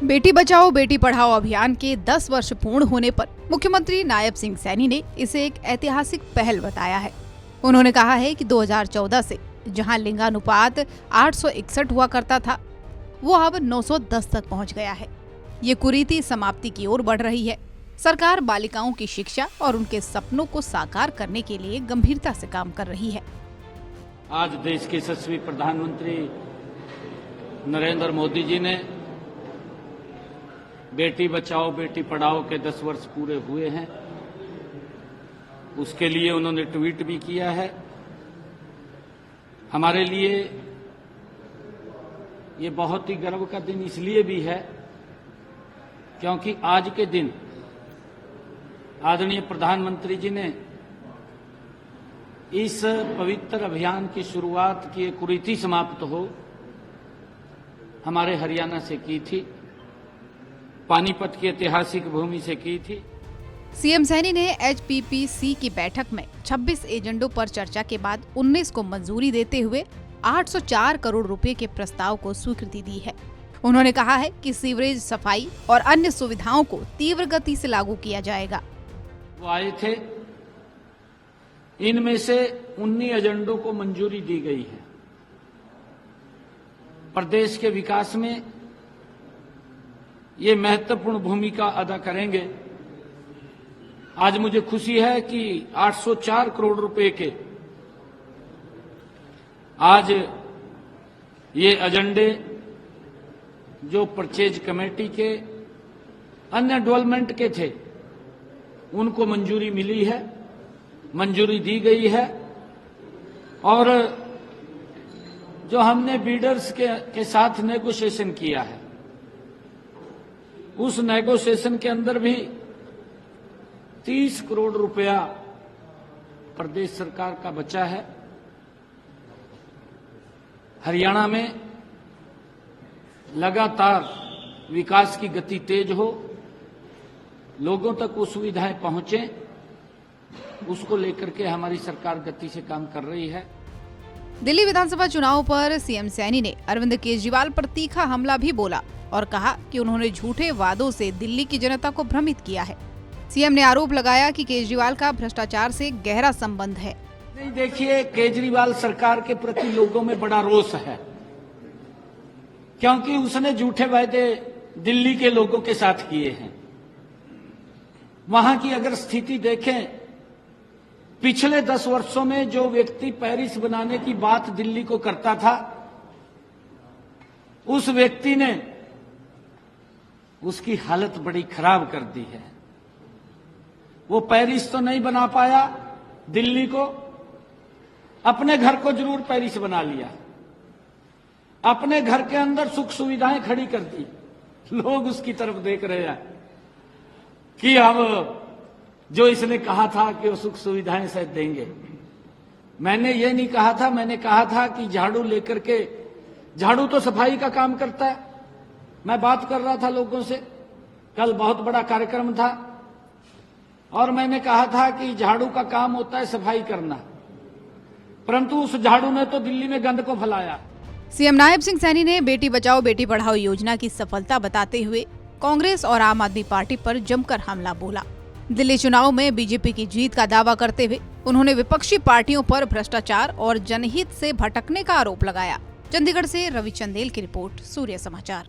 बेटी बचाओ बेटी पढ़ाओ अभियान के 10 वर्ष पूर्ण होने पर मुख्यमंत्री नायब सिंह सैनी ने इसे एक ऐतिहासिक पहल बताया है। उन्होंने कहा है कि 2014 से जहां लिंगानुपात 861 हुआ करता था, वो अब 910 तक पहुंच गया है। ये कुरीति समाप्ति की ओर बढ़ रही है। सरकार बालिकाओं की शिक्षा और उनके सपनों को साकार करने के लिए गंभीरता से काम कर रही है। आज देश के यशस्वी प्रधानमंत्री नरेंद्र मोदी जी ने बेटी बचाओ बेटी पढ़ाओ के 10 वर्ष पूरे हुए हैं। उसके लिए उन्होंने ट्वीट भी किया है। हमारे लिए ये बहुत ही गर्व का दिन इसलिए भी है क्योंकि आज के दिन आदरणीय प्रधानमंत्री जी ने इस पवित्र अभियान की शुरुआत की कुरीति समाप्त हो हमारे हरियाणा से की थी, पानीपत की ऐतिहासिक भूमि से की थी। सीएम सैनी ने HPPC की बैठक में 26 एजेंडों पर चर्चा के बाद 19 को मंजूरी देते हुए 804 करोड़ रुपए के प्रस्ताव को स्वीकृति दी है। उन्होंने कहा है कि सीवरेज सफाई और अन्य सुविधाओं को तीव्र गति से लागू किया जाएगा। वो आए थे, इनमें से 19 एजेंडों को मंजूरी दी गई है। प्रदेश के विकास में ये महत्वपूर्ण भूमिका अदा करेंगे। आज मुझे खुशी है कि 804 करोड़ रुपए के आज ये एजेंडे जो परचेज कमेटी के अन्य डेवलपमेंट के थे उनको मंजूरी मिली है, मंजूरी दी गई है। और जो हमने बीडर्स के साथ नेगोशिएशन किया है उस नेगोशिएशन के अंदर भी 30 करोड़ रुपया प्रदेश सरकार का बचा है। हरियाणा में लगातार विकास की गति तेज हो, लोगों तक वो सुविधाएं पहुंचे, उसको लेकर के हमारी सरकार गति से काम कर रही है। दिल्ली विधानसभा चुनाव पर सीएम सैनी ने अरविंद केजरीवाल पर तीखा हमला भी बोला और कहा कि उन्होंने झूठे वादों से दिल्ली की जनता को भ्रमित किया है। सीएम ने आरोप लगाया कि केजरीवाल का भ्रष्टाचार से गहरा संबंध है। नहीं, देखिए, केजरीवाल सरकार के प्रति लोगों में बड़ा रोष है क्योंकि उसने झूठे वादे दिल्ली के लोगों के साथ किए हैं। वहां की अगर स्थिति देखें, पिछले 10 वर्षों में जो व्यक्ति पेरिस बनाने की बात दिल्ली को करता था, उस व्यक्ति ने उसकी हालत बड़ी खराब कर दी है। वो पेरिस तो नहीं बना पाया, दिल्ली को, अपने घर को जरूर पेरिस बना लिया, अपने घर के अंदर सुख सुविधाएं खड़ी कर दी। लोग उसकी तरफ देख रहे हैं कि अब जो इसने कहा था कि वो सुख सुविधाएं शायद देंगे। मैंने ये नहीं कहा था, मैंने कहा था कि झाड़ू लेकर के, झाड़ू तो सफाई का काम करता है। मैं बात कर रहा था लोगों से, कल बहुत बड़ा कार्यक्रम था और मैंने कहा था कि झाड़ू का काम होता है सफाई करना, परंतु उस झाड़ू ने तो दिल्ली में गंद को फैलाया। सीएम नायब सिंह सैनी ने बेटी बचाओ बेटी पढ़ाओ योजना की सफलता बताते हुए कांग्रेस और आम आदमी पार्टी पर जमकर हमला बोला। दिल्ली चुनाव में बीजेपी की जीत का दावा करते हुए उन्होंने विपक्षी पार्टियों पर भ्रष्टाचार और जनहित से भटकने का आरोप लगाया। चंडीगढ़ से रवि चंदेल की रिपोर्ट, सूर्य समाचार।